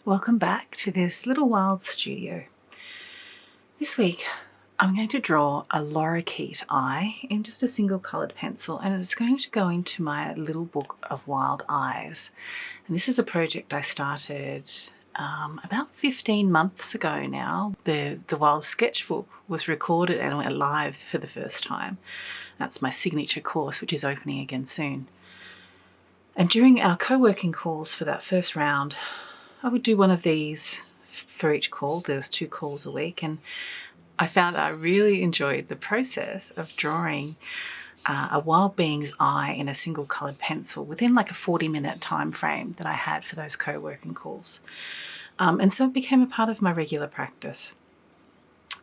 Welcome back to this little wild studio. This week I'm going to draw a Lorikeet Eye in just a single coloured pencil, and it's going to go into my little book of wild eyes. And this is a project I started about 15 months ago now. The Wild Sketchbook was recorded and went live for the first time. That's my signature course, which is opening again soon. And during our co-working calls for that first round, I would do one of these for each call. There was 2 calls a week, and I found I really enjoyed the process of drawing a wild being's eye in a single coloured pencil within like a 40-minute time frame that I had for those co-working calls. And so it became a part of my regular practice.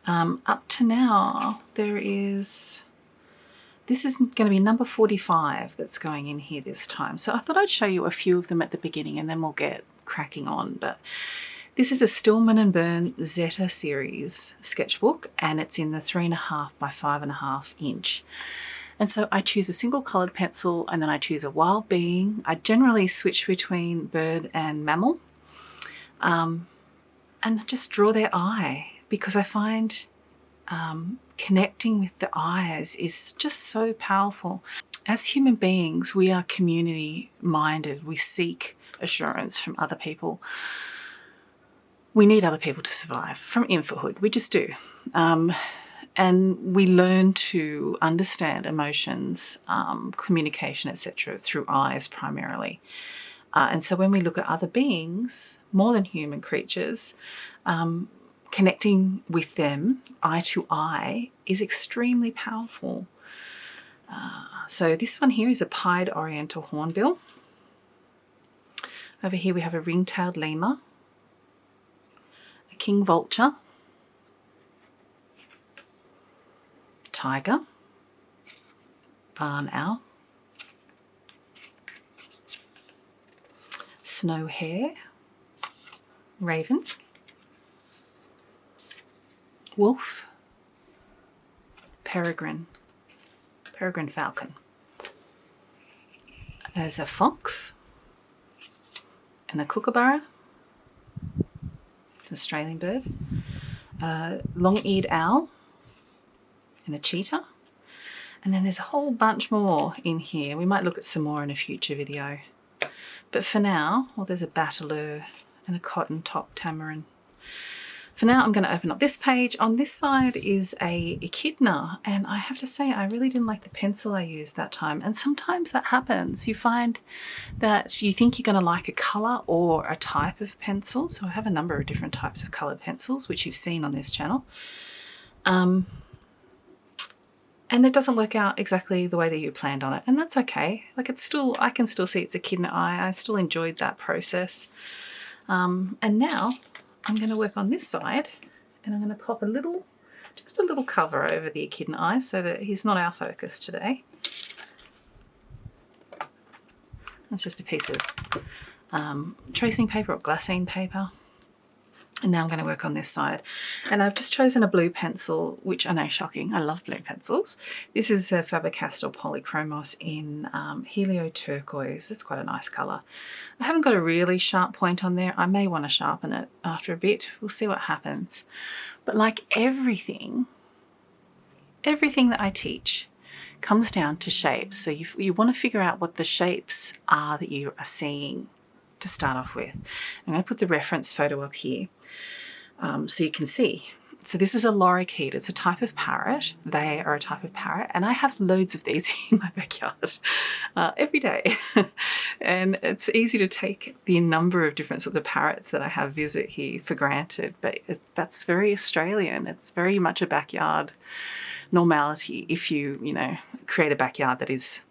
Up to now, this is going to be number 45 that's going in here this time. So I thought I'd show you a few of them at the beginning and then we'll get cracking on. But this is a Stillman and Birn Zeta series sketchbook, and it's in the 3.5 by 5.5 inch. And so I choose a single coloured pencil, and then I choose a wild being. I generally switch between bird and mammal, and just draw their eye, because I find connecting with the eyes is just so powerful. As human beings, we are community minded. We seek assurance from other people. We need other people to survive from infanthood. We just do. And we learn to understand emotions, communication, etc. through eyes primarily. And so when we look at other beings, more than human creatures, connecting with them eye to eye is extremely powerful. So this one here is a pied oriental hornbill. Over here we have a ring-tailed lemur, a king vulture, tiger, barn owl, snow hare, raven, wolf, peregrine falcon. There's a fox and a kookaburra, an Australian bird, a long-eared owl and a cheetah. And then there's a whole bunch more in here. We might look at some more in a future video. But for now, there's a battler and a cotton-top tamarin. For now, I'm going to open up this page. On this side is a echidna, and I have to say I really didn't like the pencil I used that time. And sometimes that happens. You find that you think you're going to like a colour or a type of pencil. So I have a number of different types of coloured pencils, which you've seen on this channel. And it doesn't work out exactly the way that you planned on it, and that's okay. Like, I can still see it's echidna eye. I still enjoyed that process. And now I'm going to work on this side, and I'm going to pop just a little cover over the echidna eye so that he's not our focus today. That's just a piece of tracing paper or glassine paper. And now I'm going to work on this side. And I've just chosen a blue pencil, which I know, shocking, I love blue pencils. This is a Faber Castell Polychromos in Helio Turquoise. It's quite a nice colour. I haven't got a really sharp point on there. I may want to sharpen it after a bit. We'll see what happens. But like everything that I teach comes down to shapes. So you want to figure out what the shapes are that you are seeing to start off with. I'm going to put the reference photo up here so you can see. So this is a lorikeet. It's a type of parrot. They are a type of parrot, and I have loads of these in my backyard every day. And it's easy to take the number of different sorts of parrots that I have visit here for granted, but that's very Australian. It's very much a backyard normality if you create a backyard that is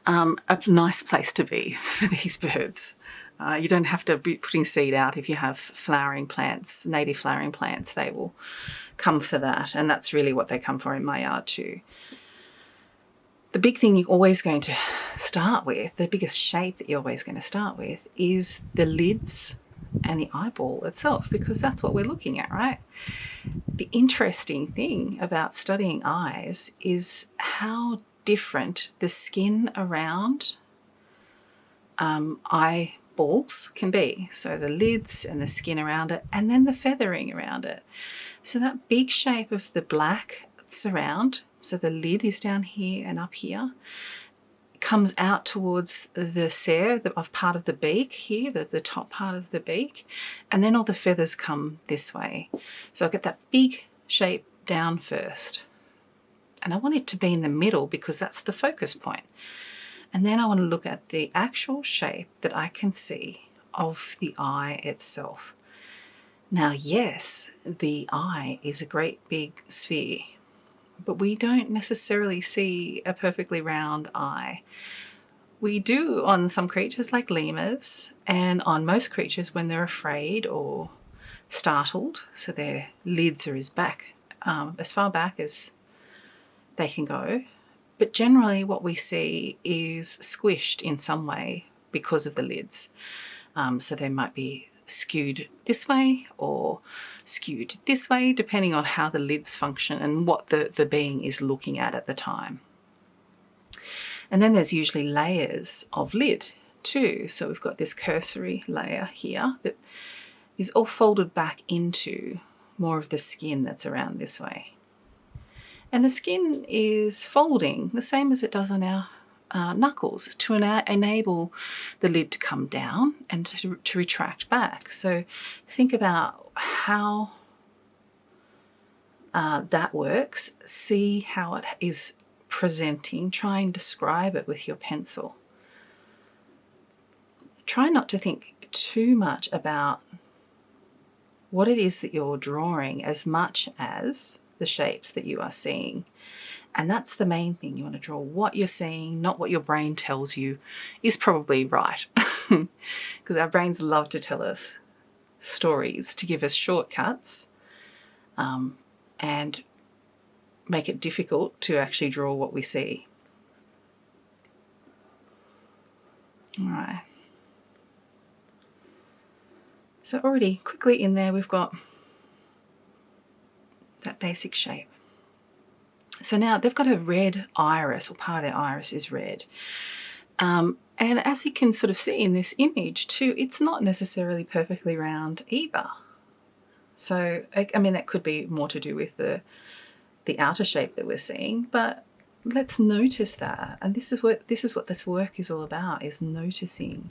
a nice place to be for these birds. You don't have to be putting seed out. If you have flowering plants, native flowering plants, they will come for that. And that's really what they come for in my yard too. The big thing you're always going to start with, the biggest shape that you're always going to start with, is the lids and the eyeball itself, because that's what we're looking at, right? The interesting thing about studying eyes is how different the skin around eye balls can be. So the lids and the skin around it, and then the feathering around it. So that big shape of the black surround, so the lid is down here and up here, comes out towards the cere of part of the beak here, the top part of the beak, and then all the feathers come this way. So I get that big shape down first. And I want it to be in the middle because that's the focus point. And then I want to look at the actual shape that I can see of the eye itself. Now, yes, the eye is a great big sphere, but we don't necessarily see a perfectly round eye. We do on some creatures like lemurs, and on most creatures when they're afraid or startled, so their lids are as far back as they can go. But generally what we see is squished in some way because of the lids. So they might be skewed this way or skewed this way, depending on how the lids function and what the being is looking at the time. And then there's usually layers of lid too. So we've got this cursory layer here that is all folded back into more of the skin that's around this way. And the skin is folding the same as it does on our knuckles to enable the lid to come down and to retract back. So think about how that works. See how it is presenting. Try and describe it with your pencil. Try not to think too much about what it is that you're drawing as much as the shapes that you are seeing. And that's the main thing. You want to draw what you're seeing, not what your brain tells you is probably right. Because our brains love to tell us stories to give us shortcuts and make it difficult to actually draw what we see. All right. So already quickly in there we've got that basic shape. So now they've got a red iris, or part of their iris is red. And as you can sort of see in this image too, it's not necessarily perfectly round either. So, I mean, that could be more to do with the outer shape that we're seeing, but let's notice that. And this is what this work is all about, is noticing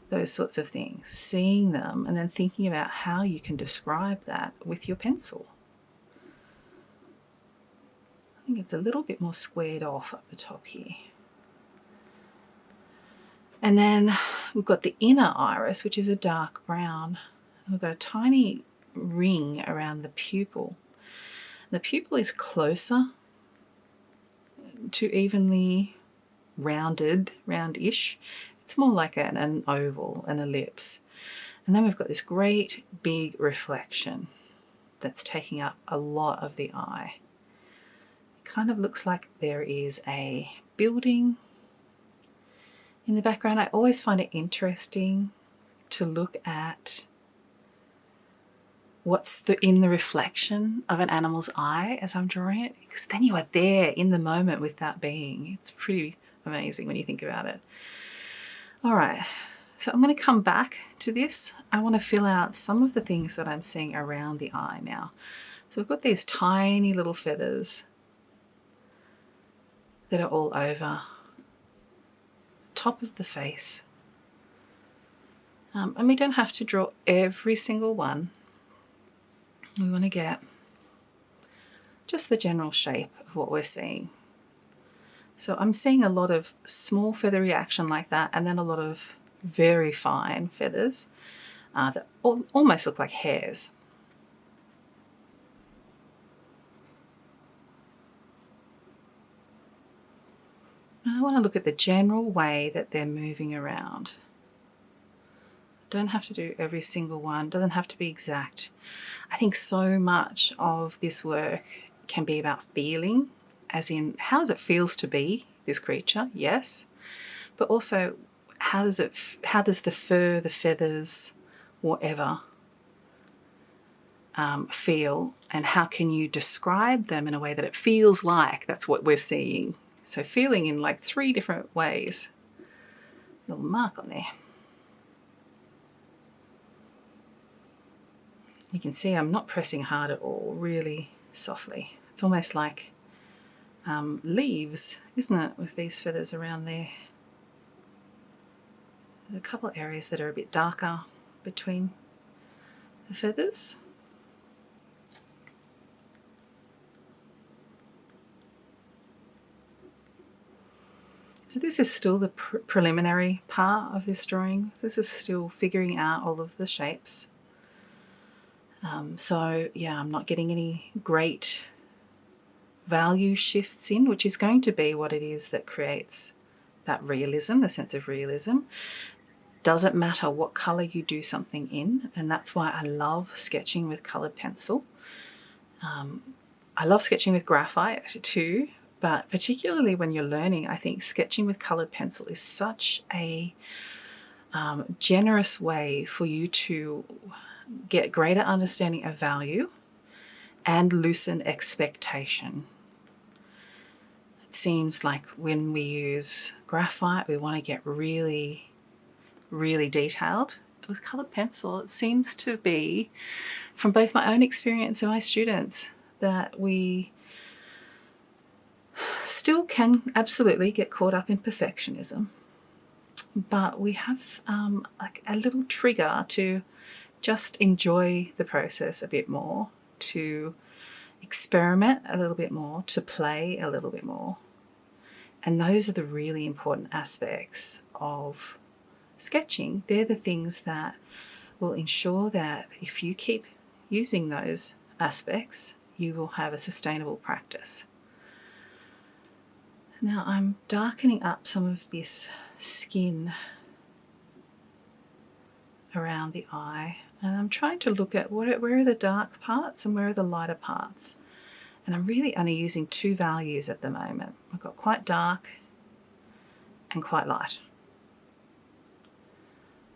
those sorts of things, seeing them, and then thinking about how you can describe that with your pencil. I think it's a little bit more squared off up the top here. And then we've got the inner iris, which is a dark brown. We've got a tiny ring around the pupil. The pupil is closer to evenly roundish. It's more like an oval, an ellipse. And then we've got this great big reflection that's taking up a lot of the eye. Kind of looks like there is a building in the background. I always find it interesting to look at what's in the reflection of an animal's eye as I'm drawing it, because then you are there in the moment with that being. It's pretty amazing when you think about it. All right, so I'm going to come back to this. I want to fill out some of the things that I'm seeing around the eye now. So we've got these tiny little feathers that are all over top of the face. And we don't have to draw every single one. We want to get just the general shape of what we're seeing. So I'm seeing a lot of small feathery action like that, and then a lot of very fine feathers that almost look like hairs. And I want to look at the general way that they're moving around. Don't have to do every single one, doesn't have to be exact. I think so much of this work can be about feeling, as in how does it feels to be this creature, yes, but also how does the fur, the feathers, whatever feel, and how can you describe them in a way that it feels like that's what we're seeing. So feeling in like 3 different ways. Little mark on there. You can see I'm not pressing hard at all, really softly. It's almost like leaves, isn't it, with these feathers around there. There's a couple of areas that are a bit darker between the feathers. So this is still the preliminary part of this drawing. This is still figuring out all of the shapes. So yeah, I'm not getting any great value shifts in, which is going to be what it is that creates that realism, the sense of realism. Doesn't matter what colour you do something in, and that's why I love sketching with coloured pencil. I love sketching with graphite too, but particularly when you're learning, I think sketching with coloured pencil is such a generous way for you to get greater understanding of value and loosen expectation. It seems like when we use graphite, we want to get really, really detailed. With coloured pencil, it seems to be, from both my own experience and my students, that we still can absolutely get caught up in perfectionism, but we have like a little trigger to just enjoy the process a bit more, to experiment a little bit more, to play a little bit more. And those are the really important aspects of sketching. They're the things that will ensure that if you keep using those aspects, you will have a sustainable practice. Now I'm darkening up some of this skin around the eye, and I'm trying to look at where are the dark parts and where are the lighter parts. And I'm really only using two values at the moment. I've got quite dark and quite light.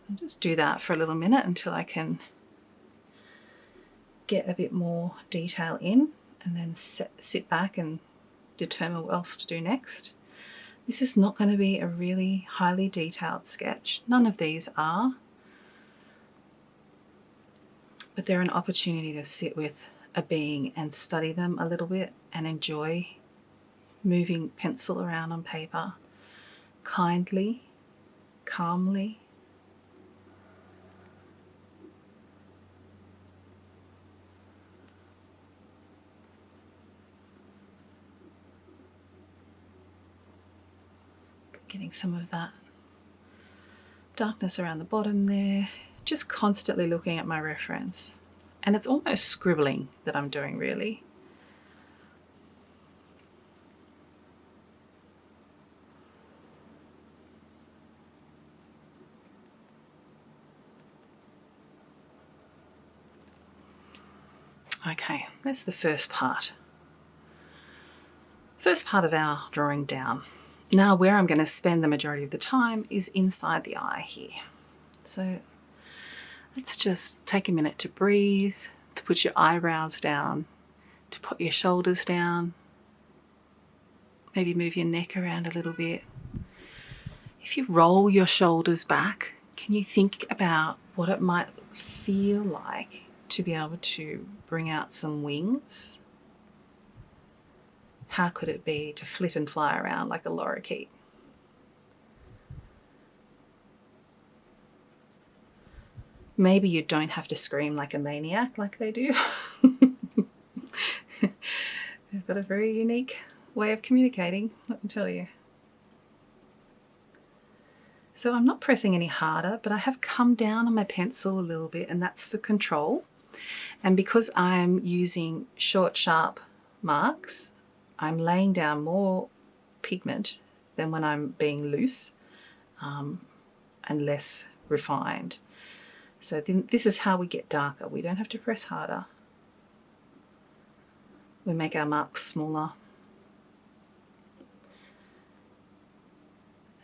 I'll just do that for a little minute until I can get a bit more detail in, and then sit back and determine what else to do next. This is not going to be a really highly detailed sketch. None of these are. But they're an opportunity to sit with a being and study them a little bit and enjoy moving pencil around on paper kindly, calmly. Getting some of that darkness around the bottom there. Just constantly looking at my reference. And it's almost scribbling that I'm doing, really. Okay, that's the first part. First part of our drawing down. Now where I'm going to spend the majority of the time is inside the eye here. So let's just take a minute to breathe, to put your eyebrows down, to put your shoulders down, maybe move your neck around a little bit. If you roll your shoulders back, can you think about what it might feel like to be able to bring out some wings? How could it be to flit and fly around like a lorikeet? Maybe you don't have to scream like a maniac like they do. They've got a very unique way of communicating, let me tell you. So I'm not pressing any harder, but I have come down on my pencil a little bit, and that's for control. And because I'm using short, sharp marks, I'm laying down more pigment than when I'm being loose and less refined. So this is how we get darker. We don't have to press harder. We make our marks smaller.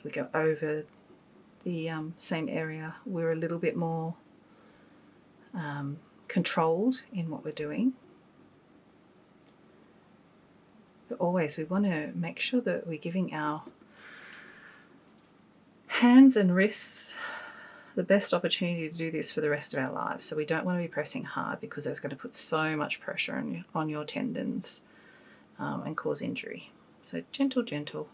We go over the same area. We're a little bit more controlled in what we're doing. But always we want to make sure that we're giving our hands and wrists the best opportunity to do this for the rest of our lives. So we don't want to be pressing hard because that's going to put so much pressure on your tendons and cause injury. So gentle, gentle.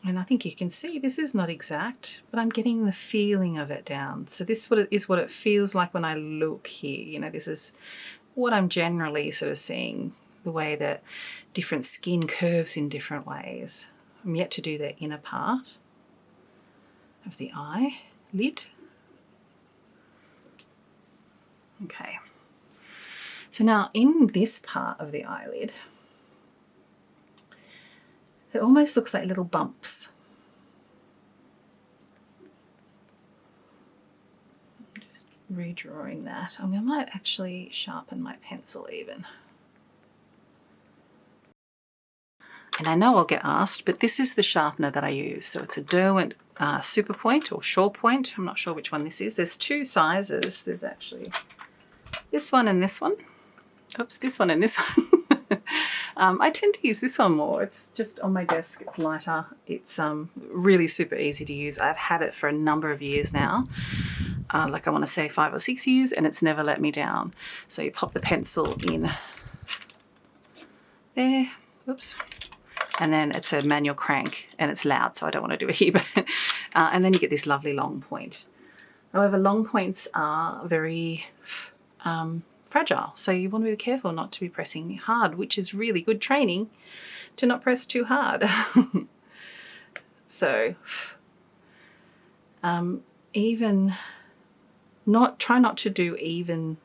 And I think you can see this is not exact, but I'm getting the feeling of it down. So this is what it feels like when I look here. You know, this is what I'm generally sort of seeing, the way that different skin curves in different ways. I'm yet to do the inner part of the eyelid. Okay. So now in this part of the eyelid, it almost looks like little bumps. I'm just redrawing that. I might actually sharpen my pencil even. And I know I'll get asked, but this is the sharpener that I use. So it's a Derwent Super Point or Shore Point. I'm not sure which one this is. There's two sizes. There's actually this one and this one. Oops, this one and this one. I tend to use this one more. It's just on my desk. It's lighter. It's really super easy to use. I've had it for a number of years now. Like I want to say 5 or 6 years, and it's never let me down. So you pop the pencil in there. Oops. And then it's a manual crank and it's loud, so I don't want to do it here. But, and then you get this lovely long point. However, long points are very fragile, so you want to be careful not to be pressing hard, which is really good training to not press too hard. So try not to do even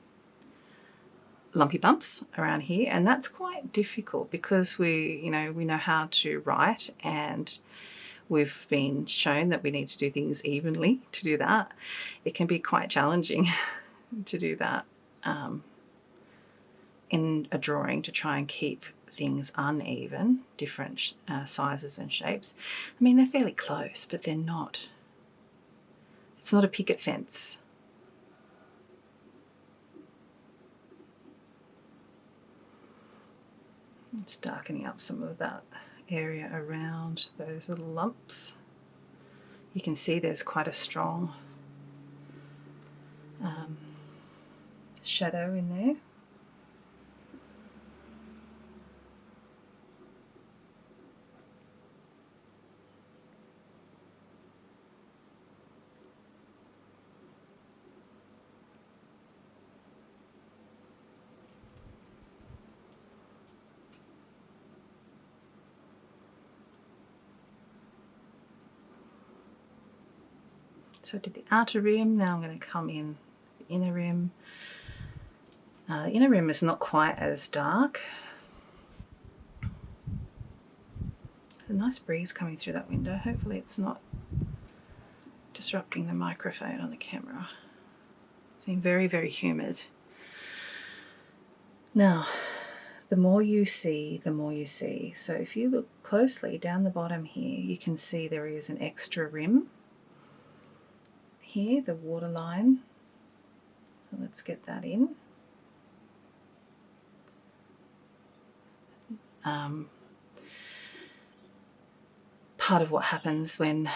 lumpy bumps around here, and that's quite difficult because we know how to write, and we've been shown that we need to do things evenly to do that. It can be quite challenging to do that in a drawing, to try and keep things uneven, different sizes and shapes. I mean, they're fairly close, but they're not. It's not a picket fence. It's darkening up some of that area around those little lumps. You can see there's quite a strong shadow in there. So I did the outer rim, now I'm going to come in the inner rim. The inner rim is not quite as dark. There's a nice breeze coming through that window. Hopefully it's not disrupting the microphone on the camera. It's been very, very humid. Now, the more you see, the more you see. So if you look closely down the bottom here, you can see there is an extra rim. Here, the waterline. So let's get that in. Part of what happens when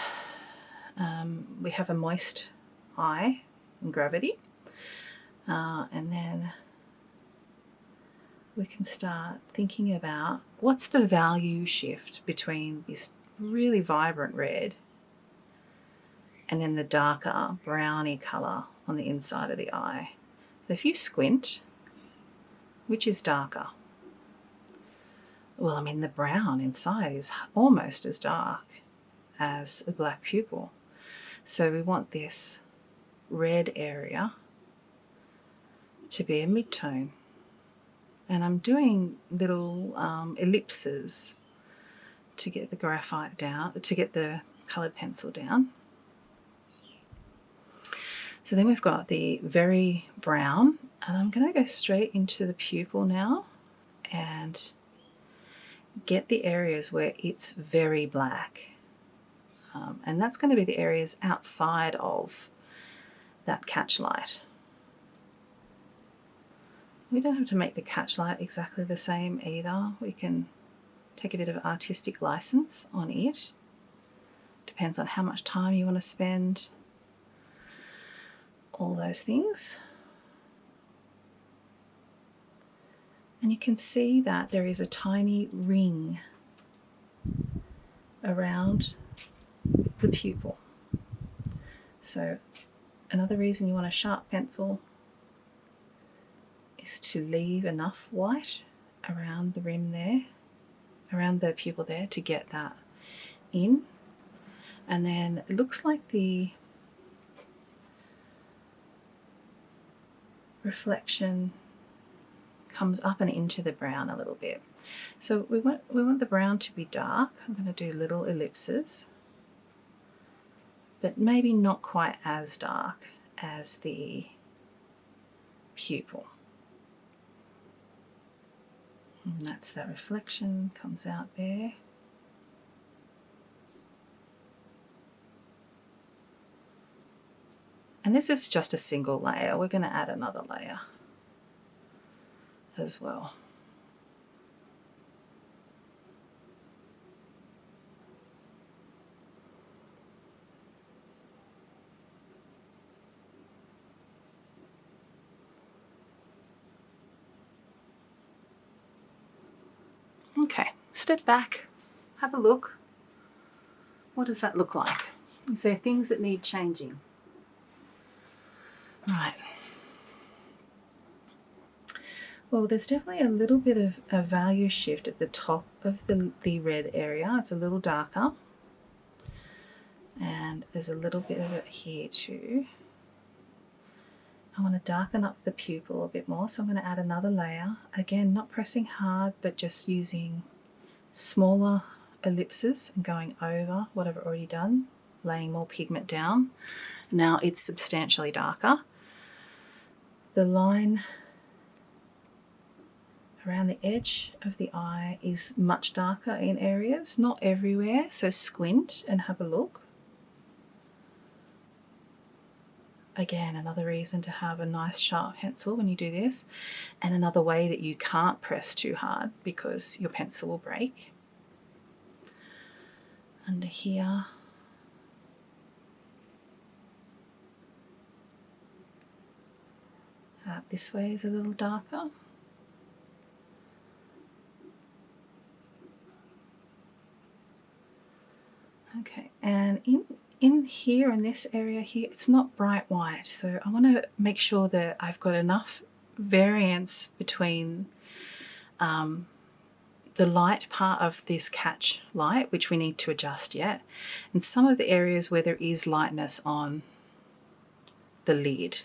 we have a moist eye in gravity, and then we can start thinking about what's the value shift between this really vibrant red and then the darker browny colour on the inside of the eye. So if you squint, which is darker? Well, I mean, the brown inside is almost as dark as a black pupil. So we want this red area to be a mid-tone. And I'm doing little ellipses to get the graphite down, to get the coloured pencil down. So then we've got the very brown, and I'm going to go straight into the pupil now and get the areas where it's very black. And that's going to be the areas outside of that catch light. We don't have to make the catch light exactly the same either. We can take a bit of artistic license on it. Depends on how much time you want to spend. All those things. And you can see that there is a tiny ring around the pupil. So another reason you want a sharp pencil is to leave enough white around the rim there, around the pupil there, to get that in. And then it looks like the reflection comes up and into the brown a little bit. So we want the brown to be dark. I'm going to do little ellipses, but maybe not quite as dark as the pupil. And that's that reflection comes out there. And this is just a single layer. We're going to add another layer as well. Okay, step back, have a look. What does that look like? Is there things that need changing? Right. Well, there's definitely a little bit of a value shift at the top of the red area. It's a little darker. And there's a little bit of it here too. I want to darken up the pupil a bit more, so I'm going to add another layer. Again, not pressing hard, but just using smaller ellipses and going over what I've already done, laying more pigment down. Now it's substantially darker. The line around the edge of the eye is much darker in areas, not everywhere, so squint and have a look. Again, another reason to have a nice sharp pencil when you do this, and another way that you can't press too hard because your pencil will break. Under here. This way is a little darker. Okay, and in here, in this area here, it's not bright white, so I want to make sure that I've got enough variance between the light part of this catch light, which we need to adjust yet, and some of the areas where there is lightness on the lid.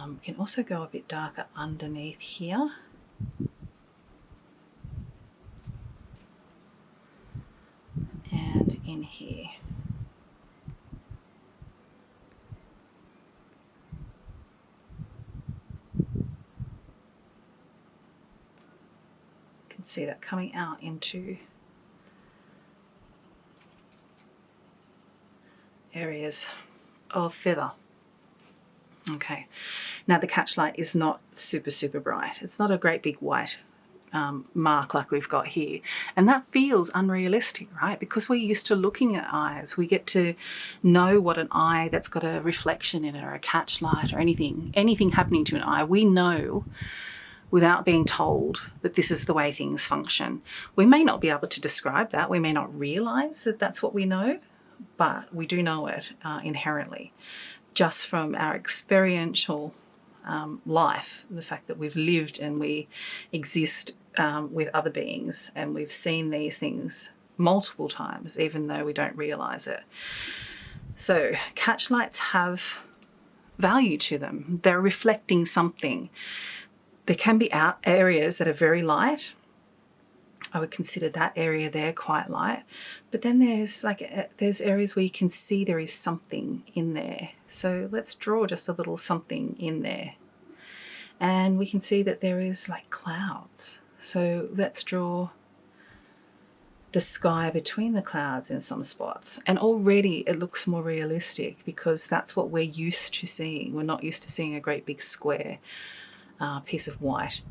We can also go a bit darker underneath here. And in here. You can see that coming out into areas of feather. Okay, now the catch light is not super bright. It's not a great big white mark like we've got here, and that feels unrealistic, right? Because we're used to looking at eyes, we get to know what an eye that's got a reflection in it or a catch light or anything happening to an eye, we know without being told that this is the way things function. We may not be able to describe that, we may not realize that that's what we know, but we do know it inherently, just from our experiential life, the fact that we've lived and we exist with other beings, and we've seen these things multiple times, even though we don't realize it. So catch lights have value to them. They're reflecting something. There can be areas that are very light. I would consider that area there quite light, but then there's areas where you can see there is something in there. So let's draw just a little something in there, and we can see that there is like clouds. So let's draw the sky between the clouds in some spots, and already it looks more realistic because that's what we're used to seeing. We're not used to seeing a great big square piece of white.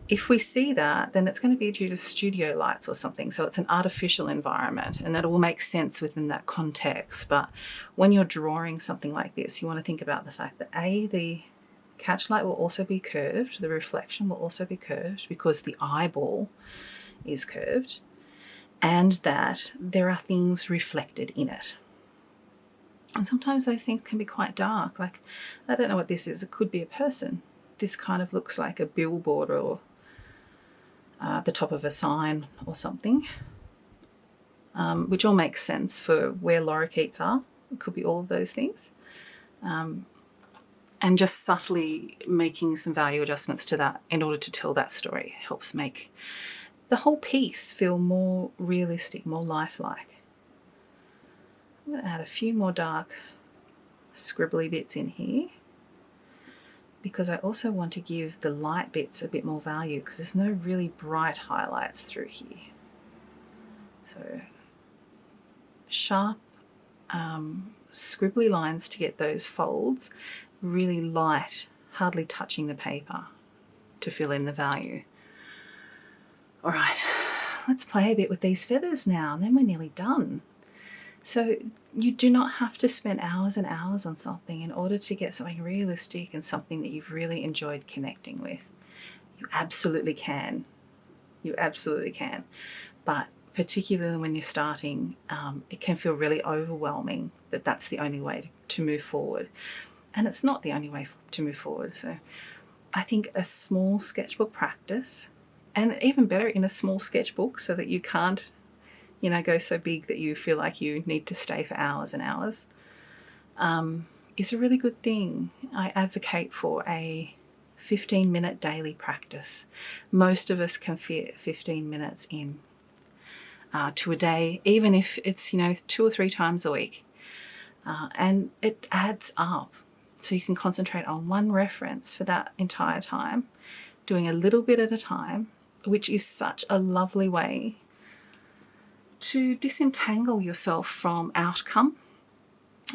If we see that, then it's going to be due to studio lights or something. So it's an artificial environment, and that will make sense within that context. But when you're drawing something like this, you want to think about the fact that the catch light will also be curved, the reflection will also be curved because the eyeball is curved, and that there are things reflected in it. And sometimes those things can be quite dark. Like, I don't know what this is. It could be a person. This kind of looks like a billboard or the top of a sign or something, which all makes sense for where lorikeets are. It could be all of those things. And just subtly making some value adjustments to that in order to tell that story helps make the whole piece feel more realistic, more lifelike. I'm going to add a few more dark scribbly bits in here, because I also want to give the light bits a bit more value, because there's no really bright highlights through here. So sharp scribbly lines to get those folds, really light, hardly touching the paper to fill in the value. All right, let's play a bit with these feathers now, and then we're nearly done. So you do not have to spend hours and hours on something in order to get something realistic and something that you've really enjoyed connecting with. You absolutely can. You absolutely can. But particularly when you're starting, it can feel really overwhelming that that's the only way to move forward. And it's not the only way to move forward. So I think a small sketchbook practice, and even better in a small sketchbook so that you can't go so big that you feel like you need to stay for hours and hours, is a really good thing. I advocate for a 15-minute daily practice. Most of us can fit 15 minutes in to a day, even if it's 2 or 3 times a week. And it adds up. So you can concentrate on one reference for that entire time, doing a little bit at a time, which is such a lovely way to disentangle yourself from outcome,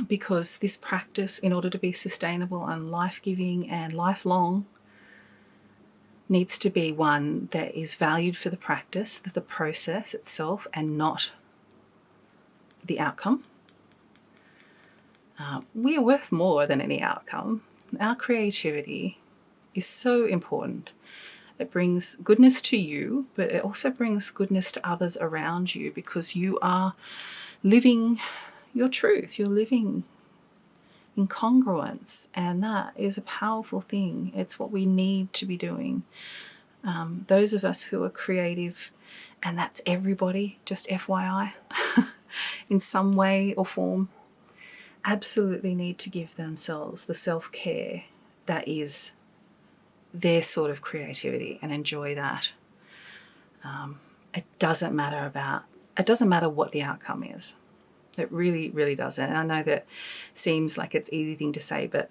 because this practice, in order to be sustainable and life-giving and lifelong, needs to be one that is valued for the practice, the process itself, and not the outcome. We are worth more than any outcome. Our creativity is so important. It brings goodness to you, but it also brings goodness to others around you, because you are living your truth. You're living in congruence, and that is a powerful thing. It's what we need to be doing. Those of us who are creative, and that's everybody, just FYI, in some way or form, absolutely need to give themselves the self-care that is their sort of creativity and enjoy that. It doesn't matter what the outcome is. It really, really doesn't. And I know that seems like it's an easy thing to say, but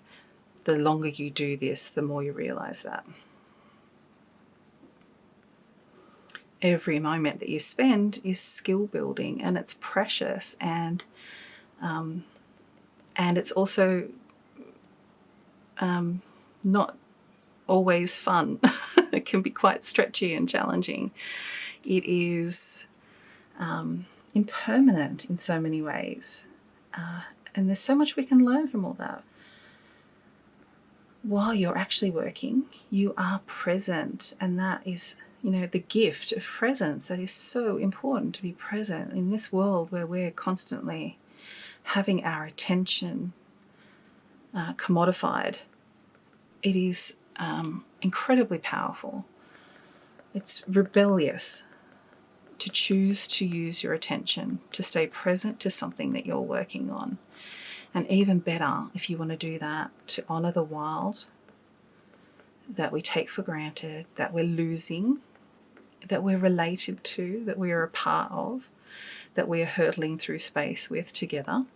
the longer you do this, the more you realize that. Every moment that you spend is skill building, and it's precious, and it's also not always fun. It can be quite stretchy and challenging. It is impermanent in so many ways, and there's so much we can learn from all that. While you're actually working, you are present, and that is the gift of presence. That is so important, to be present in this world where we're constantly having our attention commodified. It is incredibly powerful. It's rebellious to choose to use your attention to stay present to something that you're working on. And even better, if you want to do that, to honour the wild that we take for granted, that we're losing, that we're related to, that we are a part of, that we are hurtling through space with together,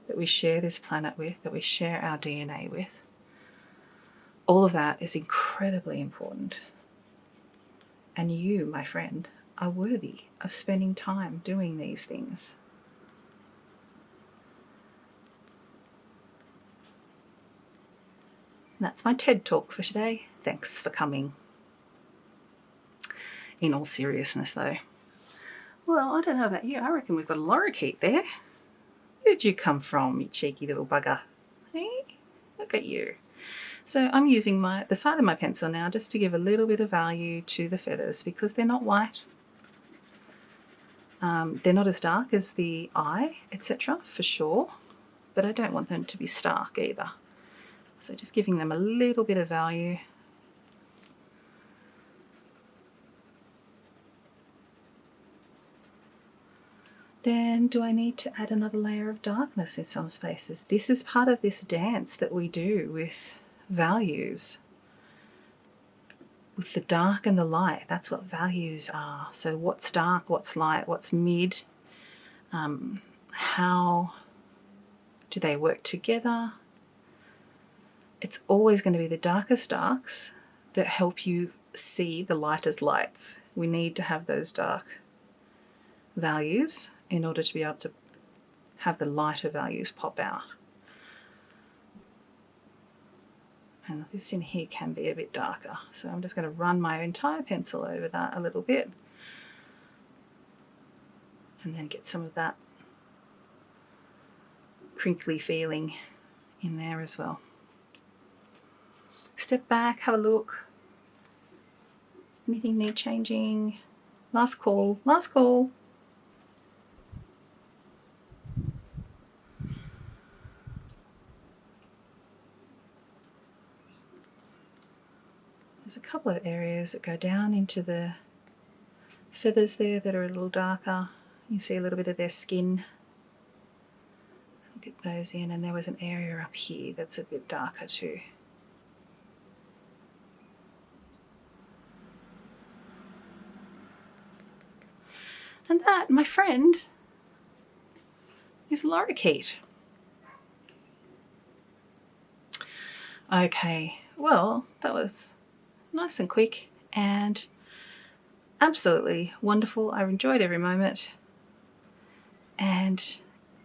that we share this planet with, that we share our DNA with. All of that is incredibly important. And you, my friend, are worthy of spending time doing these things. That's my TED talk for today. Thanks for coming. In all seriousness though. Well, I don't know about you. I reckon we've got a lorikeet there. Where did you come from, you cheeky little bugger? Hey, look at you. So I'm using the side of my pencil now just to give a little bit of value to the feathers because they're not white. They're not as dark as the eye, etc. for sure, but I don't want them to be stark either. So just giving them a little bit of value. Then do I need to add another layer of darkness in some spaces? This is part of this dance that we do with values. With the dark and the light, that's what values are. So what's dark, what's light, what's mid? How do they work together? It's always going to be the darkest darks that help you see the lightest lights. We need to have those dark values in order to be able to have the lighter values pop out. And this in here can be a bit darker. So I'm just going to run my entire pencil over that a little bit and then get some of that crinkly feeling in there as well. Step back, have a look. Anything need changing? Last call, last call. There's a couple of areas that go down into the feathers there that are a little darker. You see a little bit of their skin. I'll get those in, and there was an area up here that's a bit darker too. And that, my friend, is lorikeet. Okay, well, that was nice and quick and absolutely wonderful. I enjoyed every moment. And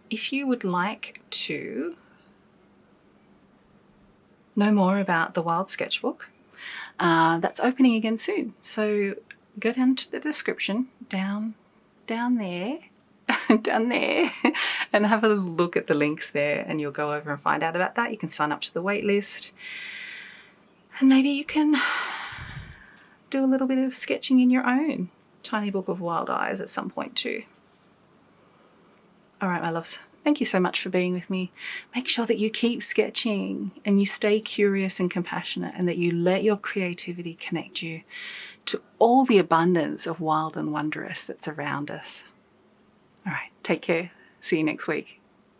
if you would like to know more about the Wild Sketchbook, that's opening again soon. So go down to the description, down there, down there, and have a look at the links there, and you'll go over and find out about that. You can sign up to the wait list, and maybe you can do a little bit of sketching in your own tiny book of wild eyes at some point too. All right, my loves, thank you so much for being with me. Make sure that you keep sketching and you stay curious and compassionate, and that you let your creativity connect you to all the abundance of wild and wondrous that's around us. All right, take care. See you next week.